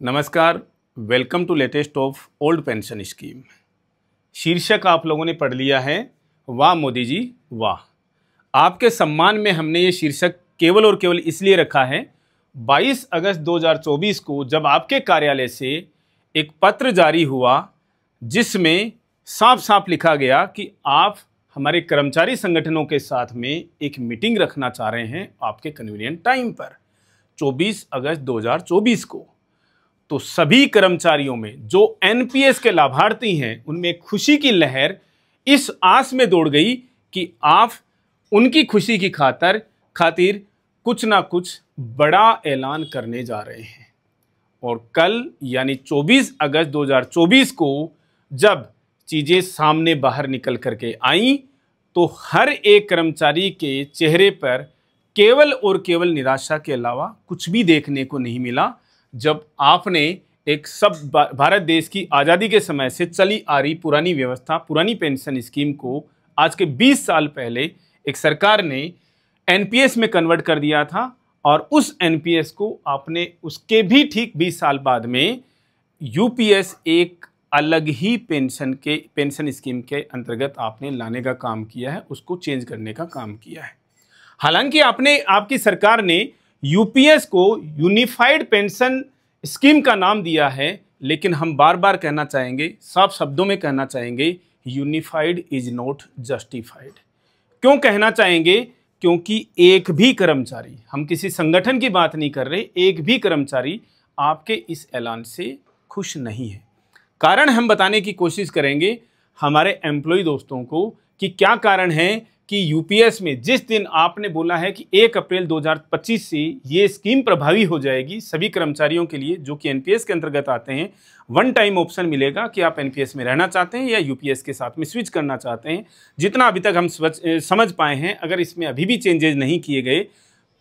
नमस्कार, welcome to latest of old pension scheme. शीर्षक आप लोगों ने पढ़ लिया है, वाह मोदी जी वाह। आपके सम्मान में हमने ये शीर्षक केवल और केवल इसलिए रखा है 22 अगस्त 2024 को जब आपके कार्यालय से एक पत्र जारी हुआ जिसमें साफ साफ लिखा गया कि आप हमारे कर्मचारी संगठनों के साथ में एक मीटिंग रखना चाह रहे हैं आपके कन्वीनियंट टाइम पर 24 अगस्त 2024 को। तो सभी कर्मचारियों में जो एनपीएस के लाभार्थी हैं उनमें खुशी की लहर इस आस में दौड़ गई कि आप उनकी खुशी की खातिर कुछ ना कुछ बड़ा ऐलान करने जा रहे हैं। और कल यानी 24 अगस्त 2024 को जब चीज़ें सामने बाहर निकल करके आईं तो हर एक कर्मचारी के चेहरे पर केवल और केवल निराशा के अलावा कुछ भी देखने को नहीं मिला। जब आपने एक सब भारत देश की आज़ादी के समय से चली आ रही पुरानी व्यवस्था, पुरानी पेंशन स्कीम को आज के 20 साल पहले एक सरकार ने एनपीएस में कन्वर्ट कर दिया था और उस एनपीएस को आपने उसके भी ठीक 20 साल बाद में यूपीएस एक अलग ही पेंशन स्कीम के अंतर्गत आपने लाने का काम किया है, उसको चेंज करने का काम किया है। हालांकि आपकी सरकार ने यूपीएस को यूनिफाइड पेंशन स्कीम का नाम दिया है, लेकिन हम बार बार कहना चाहेंगे, साफ शब्दों में कहना चाहेंगे, यूनिफाइड इज नॉट जस्टिफाइड। क्यों कहना चाहेंगे? क्योंकि एक भी कर्मचारी, हम किसी संगठन की बात नहीं कर रहे, एक भी कर्मचारी आपके इस ऐलान से खुश नहीं है। कारण हम बताने की कोशिश करेंगे हमारे एम्प्लॉय दोस्तों को कि क्या कारण है कि यूपीएस में जिस दिन आपने बोला है कि 1 अप्रैल 2025 से ये स्कीम प्रभावी हो जाएगी सभी कर्मचारियों के लिए जो कि एनपीएस के अंतर्गत आते हैं, वन टाइम ऑप्शन मिलेगा कि आप एनपीएस में रहना चाहते हैं या यूपीएस के साथ में स्विच करना चाहते हैं। जितना अभी तक हम समझ पाए हैं, अगर इसमें अभी भी चेंजेस नहीं किए गए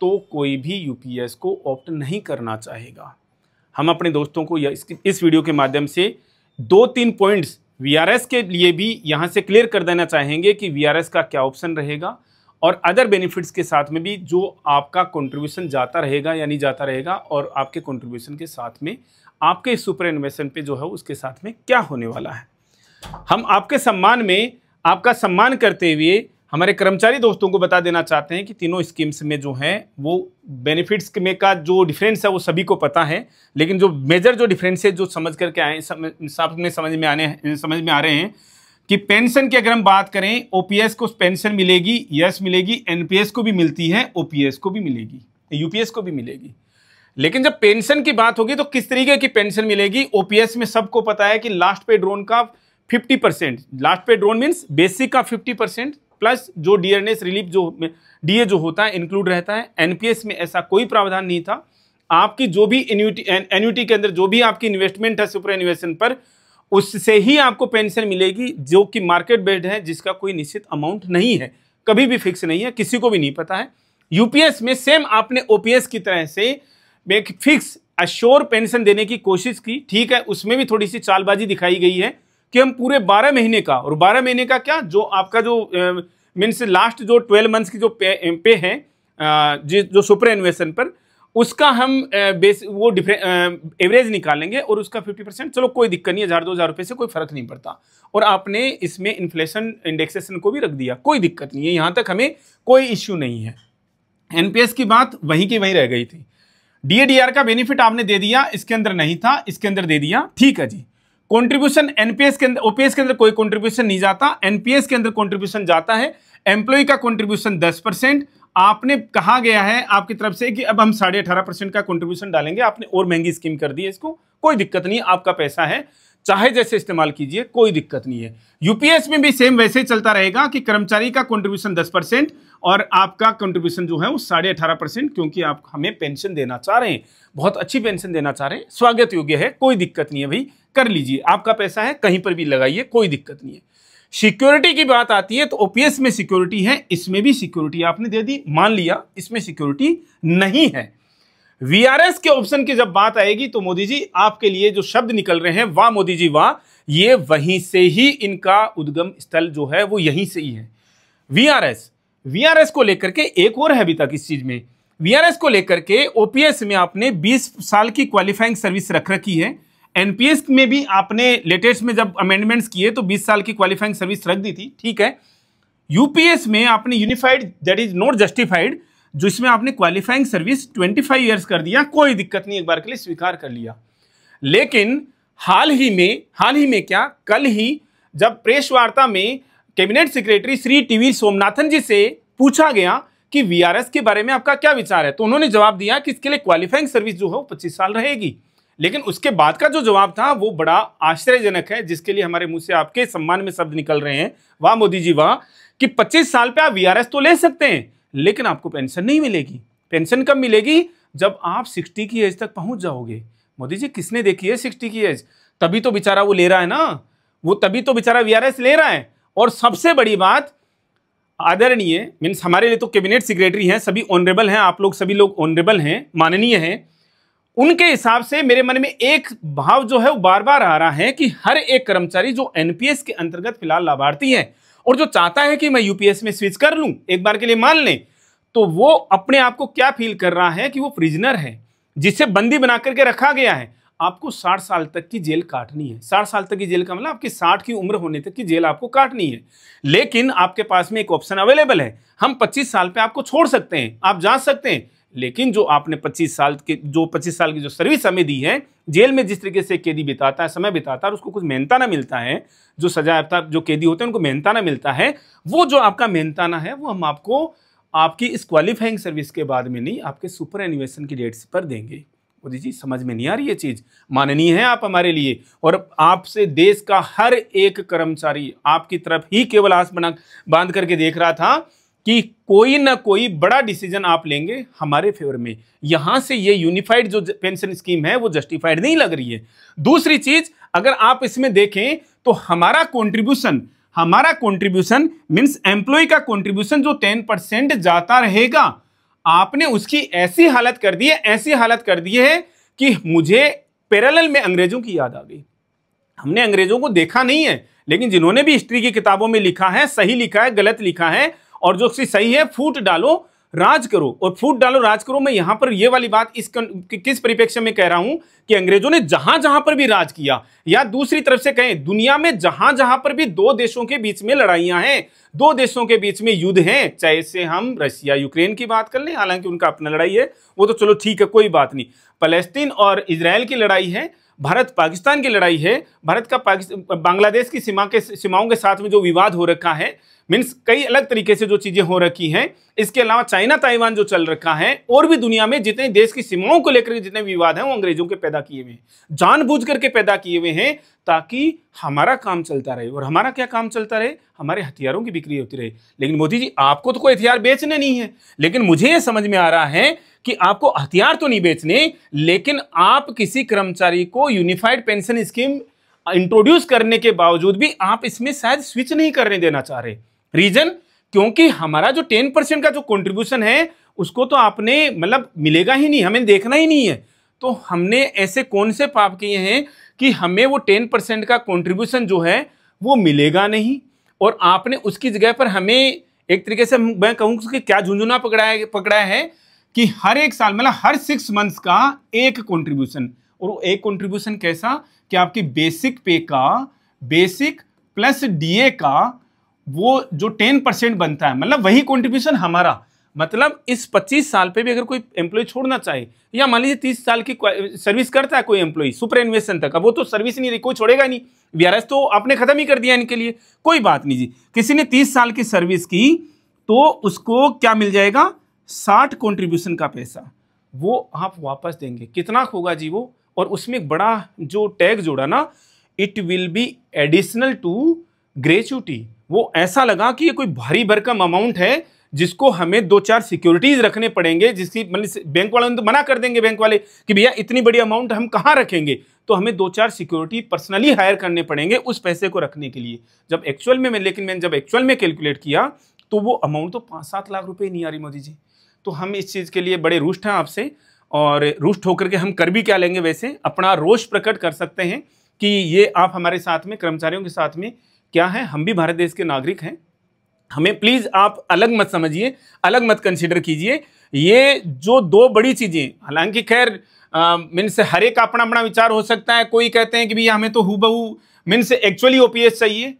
तो कोई भी यूपीएस को ऑप्ट नहीं करना चाहेगा। हम अपने दोस्तों को इस वीडियो के माध्यम से 2-3 पॉइंट्स वीआरएस के लिए भी यहाँ से क्लियर कर देना चाहेंगे कि वीआरएस का क्या ऑप्शन रहेगा और अदर बेनिफिट्स के साथ में भी जो आपका कंट्रीब्यूशन जाता रहेगा या नहीं जाता रहेगा, और आपके कंट्रीब्यूशन के साथ में आपके सुपरएनुएशन पे जो है उसके साथ में क्या होने वाला है। हम आपके सम्मान में आपका सम्मान करते हुए हमारे कर्मचारी दोस्तों को बता देना चाहते हैं कि तीनों स्कीम्स में जो है वो बेनिफिट्स में का जो डिफरेंस है वो सभी को पता है, लेकिन जो मेजर जो डिफरेंस है जो समझ करके आए समझ में आ रहे हैं कि पेंशन की अगर हम बात करें, ओपीएस को पेंशन मिलेगी, यस मिलेगी, एनपीएस को भी मिलती है, ओपीएस को भी मिलेगी, यूपीएस को भी मिलेगी। लेकिन जब पेंशन की बात होगी तो किस तरीके की पेंशन मिलेगी? ओपीएस में सबको पता है कि लास्ट पे ड्रोन का 50%, लास्ट पे ड्रोन मीन्स बेसिक का 50% प्लस जो डियरनेस रिलीफ जो डीए जो होता है इंक्लूड रहता है। एनपीएस में ऐसा कोई प्रावधान नहीं था। आपकी जो भी एन्युटी के अंदर जो भी आपकी इन्वेस्टमेंट है सुपरएनुएशन पर, उससे ही आपको पेंशन मिलेगी जो कि मार्केट बेस्ड है, जिसका कोई निश्चित अमाउंट नहीं है, कभी भी फिक्स नहीं है, किसी को भी नहीं पता है। यूपीएस में सेम आपने ओपीएस की तरह से एक फिक्स अश्योर पेंशन देने की कोशिश की, ठीक है, उसमें भी थोड़ी सी चालबाजी दिखाई गई है कि हम पूरे 12 महीने का, और 12 महीने का क्या, जो आपका जो मीन्स लास्ट जो 12 मंथ्स की जो पे है जो सुपरएनुएशन पर, उसका हम वो एवरेज निकालेंगे और उसका 50%, चलो कोई दिक्कत नहीं है, 1000-2000 रुपये से कोई फर्क नहीं पड़ता। और आपने इसमें इन्फ्लेशन इंडेक्सेशन को भी रख दिया, कोई दिक्कत नहीं है, यहाँ तक हमें कोई इश्यू नहीं है। एनपीएस की बात वहीं की वहीं रह गई थी। डीएडीआर का बेनिफिट आपने दे दिया, इसके अंदर नहीं था, इसके अंदर दे दिया, ठीक है जी। कंट्रीब्यूशन एनपीएस के अंदर, ओपीएस के अंदर कोई कंट्रीब्यूशन नहीं जाता, एनपीएस के अंदर कंट्रीब्यूशन जाता है। एम्प्लॉय का कंट्रीब्यूशन 10%, आपने कहा गया है आपकी तरफ से कि अब हम 18.5% का कंट्रीब्यूशन डालेंगे। आपने और महंगी स्कीम कर दी है इसको, कोई दिक्कत नहीं, आपका पैसा है, चाहे जैसे इस्तेमाल कीजिए, कोई दिक्कत नहीं है। यूपीएस में भी सेम वैसे ही चलता रहेगा कि कर्मचारी का कंट्रीब्यूशन 10% और आपका कंट्रीब्यूशन जो है वो 18.5%, क्योंकि आप हमें पेंशन देना चाह रहे हैं, बहुत अच्छी पेंशन देना चाह रहे हैं, स्वागत योग्य है, कोई दिक्कत नहीं है भाई, कर लीजिए, आपका पैसा है, कहीं पर भी लगाइए, कोई दिक्कत नहीं है। सिक्योरिटी की बात आती है तो ओपीएस में सिक्योरिटी है, इसमें भी सिक्योरिटी आपने दे दी, मान लिया इसमें सिक्योरिटी नहीं है। वीआरएस के ऑप्शन की जब बात आएगी तो मोदी जी आपके लिए जो शब्द निकल रहे हैं, वाह मोदी जी वाह, ये वहीं से ही इनका उद्गम स्थल जो है वो यहीं से ही है। वीआरएस को लेकर के एक और है अभी तक इस चीज में वीआरएस को लेकर के ओपीएस में आपने 20 साल की क्वालिफाइंग सर्विस रख रखी है, एनपीएस में भी आपने लेटेस्ट में जब अमेंडमेंट्स किए तो 20 साल की क्वालिफाइंग सर्विस रख दी थी, ठीक है। यूपीएस में आपने unified that is not justified, जो इसमें आपने क्वालिफाइंग सर्विस 25 ईयर्स कर दिया, कोई दिक्कत नहीं, एक बार के लिए स्वीकार कर लिया। लेकिन हाल ही में क्या, कल ही जब प्रेस वार्ता में cabinet secretary Shri TV Somanathan ji से पूछा गया कि वीआरएस के बारे में आपका क्या विचार है, तो उन्होंने जवाब दिया कि इसके लिए क्वालिफाइंग सर्विस जो है वो 25 साल रहेगी। लेकिन उसके बाद का जो जवाब था वो बड़ा आश्चर्यजनक है, जिसके लिए हमारे मुंह से आपके सम्मान में शब्द निकल रहे हैं, वाह मोदी जी वाह, कि 25 साल पे आप वीआरएस तो ले सकते हैं लेकिन आपको पेंशन नहीं मिलेगी। पेंशन कब मिलेगी? जब आप 60 की एज तक पहुंच जाओगे। मोदी जी किसने देखी है 60 की एज? तभी तो बेचारा वो ले रहा है ना, वो तभी तो बेचारा वीआरएस ले रहा है। और सबसे बड़ी बात, आदरणीय मीन्स हमारे लिए तो कैबिनेट सेक्रेटरी हैं, सभी ऑनरेबल हैं, आप लोग सभी लोग ऑनरेबल हैं, माननीय हैं, उनके हिसाब से मेरे मन में एक भाव जो है वो बार बार आ रहा है कि हर एक कर्मचारी जो एनपीएस के अंतर्गत फिलहाल लाभार्थी है और जो चाहता है कि मैं यूपीएस में स्विच कर लूं, एक बार के लिए मान लें, तो वो अपने आप को क्या फील कर रहा है कि वो प्रिजनर है जिसे बंदी बना करके रखा गया है। आपको 60 साल तक की जेल काटनी है। 60 साल तक की जेल का मतलब आपकी 60 की उम्र होने तक की जेल आपको काटनी है। लेकिन आपके पास में एक ऑप्शन अवेलेबल है, हम 25 साल पे आपको छोड़ सकते हैं, आप जा सकते हैं। लेकिन जो आपने 25 साल की जो सर्विस हमें दी है, जेल में जिस तरीके से कैदी बिताता है, समय बिताता है और उसको कुछ मेहनताना मिलता है, जो सजा जो कैदी होते हैं उनको मेहनताना मिलता है, वो जो आपका मेहनताना है वो हम आपको आपकी इस क्वालिफाइंग सर्विस के बाद में नहीं, आपके सुपर एनिवेशन की डेट्स पर देंगे। मोदी जी समझ में नहीं आ रही ये चीज? माननीय है आप हमारे लिए, और आपसे देश का हर एक कर्मचारी आपकी तरफ ही केवल आस बांध करके देख रहा था कि कोई ना कोई बड़ा डिसीजन आप लेंगे हमारे फेवर में। यहां से ये यूनिफाइड जो पेंशन स्कीम है वो जस्टिफाइड नहीं लग रही है। दूसरी चीज, अगर आप इसमें देखें तो हमारा कंट्रीब्यूशन मींस एम्प्लॉय का कंट्रीब्यूशन जो 10% जाता रहेगा, आपने उसकी ऐसी हालत कर दी है कि मुझे पैरेलल में अंग्रेजों की याद आ गई। हमने अंग्रेजों को देखा नहीं है, लेकिन जिन्होंने भी हिस्ट्री की किताबों में लिखा है, सही लिखा है, गलत लिखा है, और जो सही है फूट डालो राज करो, और फूट डालो राज करो। मैं यहां पर ये वाली बात किस परिप्रेक्ष्य में कह रहा हूं कि अंग्रेजों ने जहां जहां पर भी राज किया, या दूसरी तरफ से कहें दुनिया में जहां जहां पर भी दो देशों के बीच में लड़ाइयां हैं, दो देशों के बीच में युद्ध हैं, चाहे से हम रशिया यूक्रेन की बात कर लें, हालांकि उनका अपना लड़ाई है, वो तो चलो ठीक है कोई बात नहीं, फलस्तीन और इजराइल की लड़ाई है, भारत पाकिस्तान की लड़ाई है, भारत का बांग्लादेश की सीमाओं के साथ में जो विवाद हो रखा है, मीन्स कई अलग तरीके से जो चीजें हो रखी हैं, इसके अलावा चाइना ताइवान जो चल रखा है, और भी दुनिया में जितने देश की सीमाओं को लेकर जितने विवाद हैं वो अंग्रेजों के पैदा किए हुए हैं, जानबूझ करके पैदा किए हुए हैं, ताकि हमारा काम चलता रहे। और हमारा क्या काम चलता रहे? हमारे हथियारों की बिक्री होती रहे। लेकिन मोदी जी आपको तो कोई हथियार बेचने नहीं है, लेकिन मुझे यह समझ में आ रहा है कि आपको हथियार तो नहीं बेचने, लेकिन आप किसी कर्मचारी को यूनिफाइड पेंशन स्कीम इंट्रोड्यूस करने के बावजूद भी आप इसमें शायद स्विच नहीं करने देना चाह रहे। रीजन, क्योंकि हमारा जो 10% का जो कंट्रीब्यूशन है उसको तो आपने मतलब मिलेगा ही नहीं, हमें देखना ही नहीं है। तो हमने ऐसे कौन से पाप किए हैं कि हमें वो 10% का कंट्रीब्यूशन जो है वो मिलेगा नहीं, और आपने उसकी जगह पर हमें एक तरीके से मैं कहूँ कि क्या झुंझुना पकड़ा है कि हर एक साल मतलब हर 6 मंथ्स का एक कंट्रीब्यूशन, और वो एक कंट्रीब्यूशन कैसा कि आपकी बेसिक पे का बेसिक प्लस डीए का वो जो 10% बनता है, मतलब वही कंट्रीब्यूशन हमारा। मतलब इस 25 साल पे भी अगर कोई एम्प्लॉय छोड़ना चाहे, या मान लीजिए 30 साल की सर्विस करता है कोई एम्प्लॉय सुपर एनिवेशन तक, अब वो तो सर्विस नहीं रही, कोई छोड़ेगा नहीं, वीआरएस तो आपने खत्म ही कर दिया इनके लिए, कोई बात नहीं जी। किसी ने 30 साल की सर्विस की तो उसको क्या मिल जाएगा? 60 कंट्रीब्यूशन का पैसा वो आप वापस देंगे। कितना होगा जी वो? और उसमें बड़ा जो टैग जोड़ा ना, it will be additional to gratuity. वो ऐसा लगा कि ये कोई भारी भरकम अमाउंट है जिसको हमें 2-4 सिक्योरिटीज रखने पड़ेंगे, जिसकी मतलब बैंक वाले तो मना कर देंगे, बैंक वाले कि भैया इतनी बड़ी अमाउंट हम कहाँ रखेंगे, तो हमें 2-4 सिक्योरिटी पर्सनली हायर करने पड़ेंगे उस पैसे को रखने के लिए। जब एक्चुअल में मैंने जब एक्चुअल में कैलकुलेट किया तो वो अमाउंट तो 5-7 लाख रुपए नहीं आ रही मोदी जी। तो हम इस चीज़ के लिए बड़े रुष्ट हैं आपसे, और रुष्ट होकर के हम कर भी क्या लेंगे? वैसे अपना रोष प्रकट कर सकते हैं कि ये आप हमारे साथ में कर्मचारियों के साथ में क्या है, हम भी भारत देश के नागरिक हैं, हमें प्लीज आप अलग मत समझिए, अलग मत कंसिडर कीजिए। ये जो दो बड़ी चीजें, हालांकि खैर मीन्स हर एक अपना अपना विचार हो सकता है। कोई कहते हैं कि भैया हमें तो हूबहू मीन्स एक्चुअली ओपीएस चाहिए।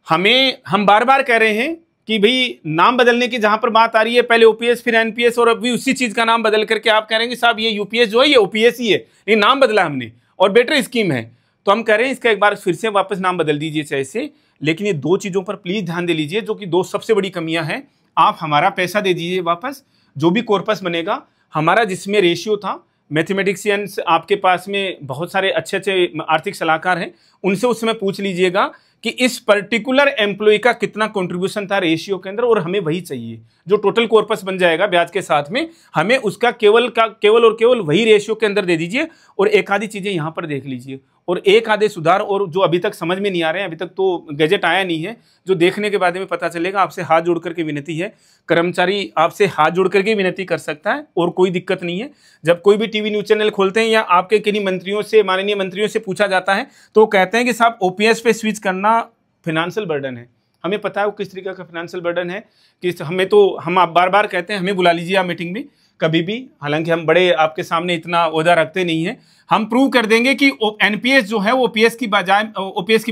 हम बार बार कह रहे हैं कि भाई नाम बदलने की जहां पर बात आ रही है, पहले ओपीएस फिर एनपीएस और अभी उसी चीज का नाम बदल करके आप कह रहे हैं कि साहब ये यूपीएस जो है ये ओपीएस ही है, ये नाम बदला हमने और बेटर स्कीम है। तो हम कह रहे हैं इसका एक बार फिर से वापस नाम बदल दीजिए चाहे से, लेकिन ये दो चीजों पर प्लीज ध्यान दे लीजिए, जो कि दो सबसे बड़ी कमियां हैं। आप हमारा पैसा दे दीजिए वापस, जो भी कॉर्पस बनेगा हमारा, जिसमें रेशियो था, मैथमेटिशियंस आपके पास में बहुत सारे अच्छे अच्छे आर्थिक सलाहकार हैं, उनसे उस समय पूछ लीजिएगा कि इस पर्टिकुलर एम्प्लॉय का कितना कंट्रीब्यूशन था रेशियो के अंदर, और हमें वही चाहिए जो टोटल कॉर्पस बन जाएगा ब्याज के साथ में, हमें उसका केवल और केवल वही रेशियो के अंदर दे दीजिए। और एक आधी चीजें यहां पर देख लीजिए, और एक आधे सुधार और जो अभी तक समझ में नहीं आ रहे हैं, अभी तक तो गैजेट आया नहीं है, जो देखने के बाद में पता चलेगा। आपसे हाथ जोड़ करके विनती है, कर्मचारी आपसे हाथ जोड़ करके विनती कर सकता है और कोई दिक्कत नहीं है। जब कोई भी टीवी न्यूज चैनल खोलते हैं या आपके किन्हीं मंत्रियों से, माननीय मंत्रियों से पूछा जाता है, तो कहते हैं कि साहब ओपीएस पे स्विच करना फाइनेंशियल बर्डन है। हमें पता है वो किस तरीके का फाइनेंशियल बर्डन है, कि हमें तो हम आप बार बार कहते हैं हमें बुला लीजिए आप मीटिंग में कभी भी, हालांकि हम बड़े आपके सामने इतना ओहदा रखते नहीं है। हम प्रूव कर देंगे कि एनपीएस जो है वो ओपीएस की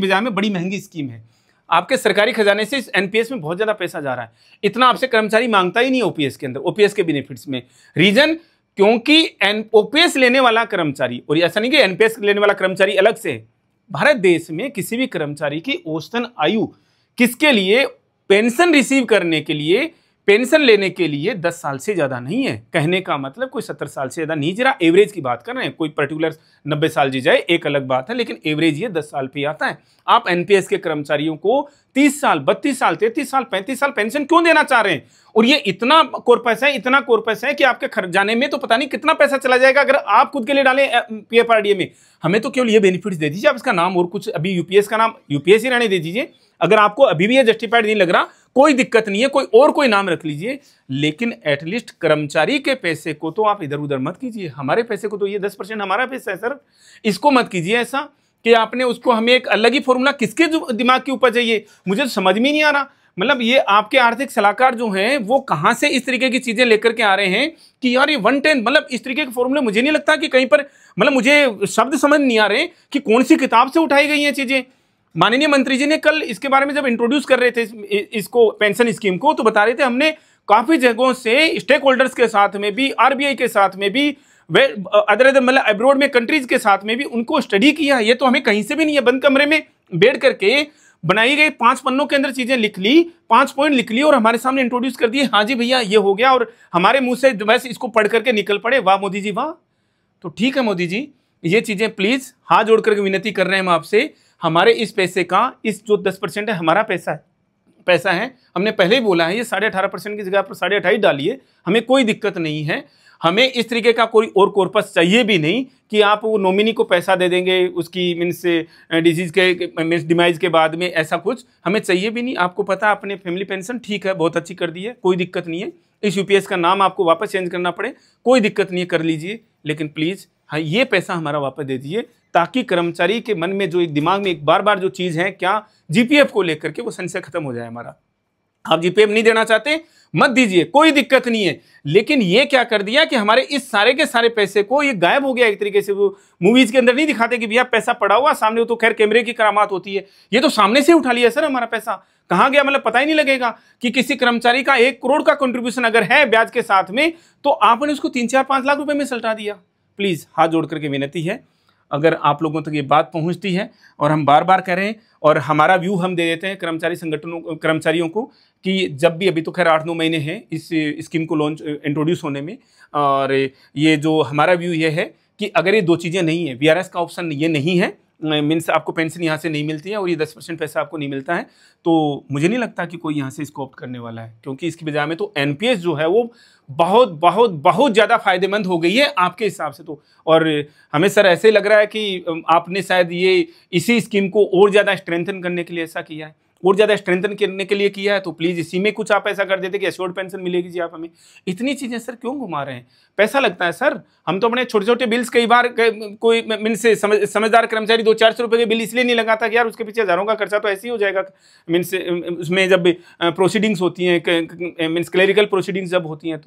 बजाय में बड़ी महंगी स्कीम है। आपके सरकारी खजाने से इस एनपीएस में बहुत ज्यादा पैसा जा रहा है, इतना आपसे कर्मचारी मांगता ही नहीं ओपीएस के अंदर, ओपीएस के बेनिफिट्स में। रीजन क्योंकि ओपीएस लेने वाला कर्मचारी, और ऐसा नहीं कि एनपीएस लेने वाला कर्मचारी अलग से है, भारत देश में किसी भी कर्मचारी की औसतन आयु किसके लिए, पेंशन रिसीव करने के लिए, पेंशन लेने के लिए 10 साल से ज्यादा नहीं है। कहने का मतलब कोई 70 साल से ज्यादा नहीं, जरा एवरेज की बात कर रहे हैं। कोई पर्टिकुलर 90 साल जी जाए एक अलग बात है, लेकिन एवरेज ये 10 साल पे आता है। आप एनपीएस के कर्मचारियों को 30 साल, 32 साल, 33 साल, 35 साल पेंशन क्यों देना चाह रहे हैं? और ये इतना कॉर्पस है कि आपके खर्चाने में तो पता नहीं कितना पैसा चला जाएगा अगर आप खुद के लिए डालें पीएफआरडीए में। हमें तो केवल ये बेनिफिट्स दे दीजिए, आप इसका नाम और कुछ अभी यूपीएस का नाम यूपीएस ही रहने दे दीजिए। अगर आपको अभी भी ये जस्टिफाइड नहीं लग रहा, कोई दिक्कत नहीं है, कोई नाम रख लीजिए, लेकिन एटलीस्ट कर्मचारी के पैसे को तो आप इधर उधर मत कीजिए। हमारे पैसे को तो ये 10% हमारा पैसा है सर, इसको मत कीजिए ऐसा कि आपने उसको हमें एक अलग ही फॉर्मूला, किसके दिमाग की ऊपर चाहिए, मुझे तो समझ में नहीं आ रहा। मतलब ये आपके आर्थिक सलाहकार जो हैं वो कहां से इस तरीके की चीजें लेकर के आ रहे हैं कि यार ये 110, मतलब इस तरीके के फॉर्मूले मुझे नहीं लगता कि कहीं पर, मतलब मुझे शब्द समझ नहीं आ रहे कि कौन सी किताब से उठाई गई हैं चीजें। माननीय मंत्री जी ने कल इसके बारे में जब इंट्रोड्यूस कर रहे थे इसको, पेंशन स्कीम को, तो बता रहे थे हमने काफी जगहों से स्टेक होल्डर्स के साथ में भी, आरबीआई के साथ में भी, अदर मतलब अब्रॉड में कंट्रीज के साथ में भी उनको स्टडी किया। ये तो हमें कहीं से भी नहीं है, बंद कमरे में बैठ करके बनाई गई 5 पन्नों के अंदर चीजें लिख ली, 5 पॉइंट लिख ली और हमारे सामने इंट्रोड्यूस कर दिए। हाँ जी भैया ये हो गया, और हमारे मुंह से बस इसको पढ़ करके निकल पड़े, वाह मोदी जी वाह। तो ठीक है मोदी जी, ये चीजें प्लीज हाथ जोड़ करके विनती कर रहे हैं हम आपसे, हमारे इस पैसे का, इस जो 10% है हमारा पैसा है, हमने पहले ही बोला है ये 18.5% की जगह पर 28.5 डालिए, हमें कोई दिक्कत नहीं है। हमें इस तरीके का कोई और कॉर्पस चाहिए भी नहीं कि आप वो नॉमिनी को पैसा दे देंगे उसकी मीन्स डिजीज के मीन्स डिमाइज के बाद में, ऐसा कुछ हमें चाहिए भी नहीं। आपको पता है अपने फैमिली पेंशन ठीक है, बहुत अच्छी कर दी है, कोई दिक्कत नहीं है। इस यूपीएस का नाम आपको वापस चेंज करना पड़े, कोई दिक्कत नहीं है, कर लीजिए, लेकिन प्लीज हाँ ये पैसा हमारा वापस दे दीजिए, ताकि कर्मचारी के मन में जो एक दिमाग में एक बार बार जो चीज है क्या जीपीएफ को लेकर के, वो संशय खत्म हो जाए हमारा। आप जीपीएफ नहीं देना चाहते मत दीजिए, कोई दिक्कत नहीं है, लेकिन ये क्या कर दिया कि हमारे इस सारे के सारे पैसे को ये गायब हो गया एक तरीके से। वो मूवीज के अंदर नहीं दिखाते कि भैया पैसा पड़ा हुआ सामने, वो तो खैर कैमरे की करामात होती है, ये तो सामने से उठा लिया सर हमारा पैसा, कहाँ गया मतलब पता ही नहीं लगेगा कि किसी कर्मचारी का 1 करोड़ का कंट्रीब्यूशन अगर है ब्याज के साथ में, तो आपने उसको 3, 4, 5 लाख रुपए में सल्टा दिया। प्लीज हाथ जोड़ करके विनती है, अगर आप लोगों तक ये बात पहुंचती है, और हम बार बार कह रहे हैं और हमारा व्यू हम दे देते हैं कर्मचारी संगठनों, कर्मचारियों को, कि जब भी, अभी तो खैर 8-9 महीने हैं इस स्कीम को लॉन्च इंट्रोड्यूस होने में, और ये जो हमारा व्यू ये है कि अगर ये 2 चीज़ें नहीं है, वीआरएस का ऑप्शन ये नहीं है, मीन्स आपको पेंशन यहाँ से नहीं मिलती है और ये 10% पैसा आपको नहीं मिलता है, तो मुझे नहीं लगता कि कोई यहाँ से इसको ऑप्ट करने वाला है, क्योंकि इसकी बजाय में तो एनपीएस जो है वो बहुत बहुत बहुत ज़्यादा फायदेमंद हो गई है आपके हिसाब से तो। और हमें सर ऐसे लग रहा है कि आपने शायद ये इसी स्कीम को और ज़्यादा स्ट्रेंथन करने के लिए ऐसा किया है, और ज़्यादा स्ट्रेंथन करने के लिए किया है तो प्लीज़ इसी में कुछ आप ऐसा कर देते कि एश्योर्ड पेंशन मिलेगी जी आप हमें। इतनी चीज़ें सर क्यों घुमा रहे हैं? पैसा लगता है सर। हम तो अपने छोटे छोटे बिल्स कई बार कोई मीन से समझदार कर्मचारी 200-400 रुपये के बिल इसलिए नहीं लगाता कि यार उसके पीछे हज़ारों का खर्चा तो ऐसे ही हो जाएगा। मीन से उसमें जब प्रोसीडिंग्स होती हैं, मीन्स क्लेरिकल प्रोसीडिंग्स जब होती हैं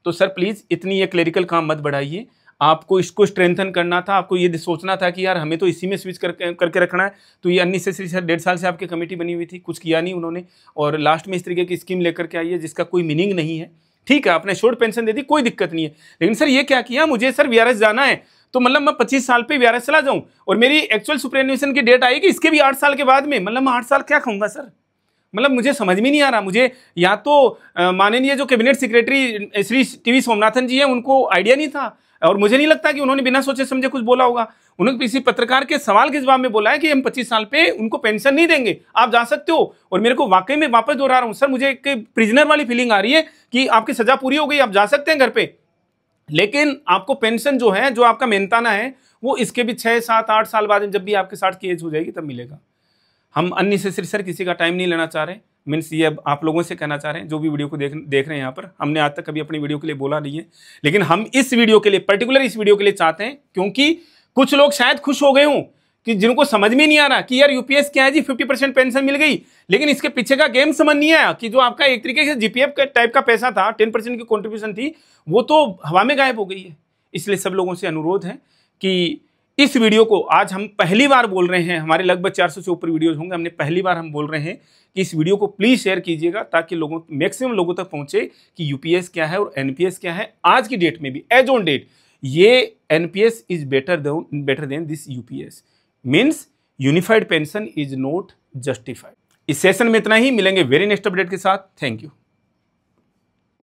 तो सर प्लीज़ इतनी ये क्लेरिकल काम मत बढ़ाइए। आपको इसको स्ट्रेंथन करना था, आपको ये सोचना था कि यार हमें तो इसी में स्विच करके रखना है। तो ये अननेसेसरी सर 1.5 साल से आपकी कमेटी बनी हुई थी, कुछ किया नहीं उन्होंने, और लास्ट में इस तरीके की स्कीम लेकर के आई है जिसका कोई मीनिंग नहीं है। ठीक है, आपने शॉर्ट पेंशन दे दी, कोई दिक्कत नहीं है, लेकिन सर ये क्या किया, मुझे सर वीआरएस जाना है तो मतलब मैं 25 साल पे वीआरएस चला जाऊं और मेरी एक्चुअल सुपरएन्युएशन की डेट आएगी इसके भी 8 साल के बाद में, मतलब मैं 8 साल क्या खाऊंगा सर? मतलब मुझे समझ में नहीं आ रहा। मुझे या तो माननीय जो cabinet secretary Shri TV Somanathan ji हैं उनको आइडिया नहीं था, और मुझे नहीं लगता कि उन्होंने बिना सोचे समझे कुछ बोला होगा। उन्होंने किसी पत्रकार के सवाल के जवाब में बोला है कि हम 25 साल पे उनको पेंशन नहीं देंगे, आप जा सकते हो। और मेरे को वाकई में वापस दोहरा रहा हूं सर, मुझे एक प्रिजनर वाली फीलिंग आ रही है कि आपकी सजा पूरी हो गई, आप जा सकते हैं घर पे, लेकिन आपको पेंशन जो है, जो आपका मेहनताना है, वो इसके भी 6, 7, 8 साल बाद जब भी आपके 60 की एज हो जाएगी तब मिलेगा। हम अननेसेसरी सर किसी का टाइम नहीं लेना चाह रहे। मीन्स ये अब आप लोगों से कहना चाह रहे हैं जो भी वीडियो को देख रहे हैं यहाँ पर, हमने आज तक कभी अपनी वीडियो के लिए बोला नहीं है, लेकिन हम इस वीडियो के लिए, पर्टिकुलर इस वीडियो के लिए चाहते हैं, क्योंकि कुछ लोग शायद खुश हो गए हों कि जिनको समझ में नहीं आ रहा कि यार यूपीएस क्या है जी, 50% पेंशन मिल गई, लेकिन इसके पीछे का गेम समझ नहीं आया कि जो आपका एक तरीके से जीपीएफ का टाइप का पैसा था, 10% की कॉन्ट्रीब्यूशन थी, वो तो हवा में गायब हो गई है। इसलिए सब लोगों से अनुरोध है कि इस वीडियो को आज हम पहली बार बोल रहे हैं, हमारे लगभग 400 से ऊपर वीडियोस होंगे, हमने पहली बार हम बोल रहे हैं कि इस वीडियो को प्लीज शेयर कीजिएगा ताकि मैक्सिमम लोगों तक पहुंचे कि यूपीएस क्या है और एनपीएस क्या है। आज की डेट में भी, एज ऑन डेट, ये NPS is better than this UPS, means unified pension is not justified. इस सेशन में इतना ही, मिलेंगे वेरी नेक्स्ट अपडेट के साथ। Thank you.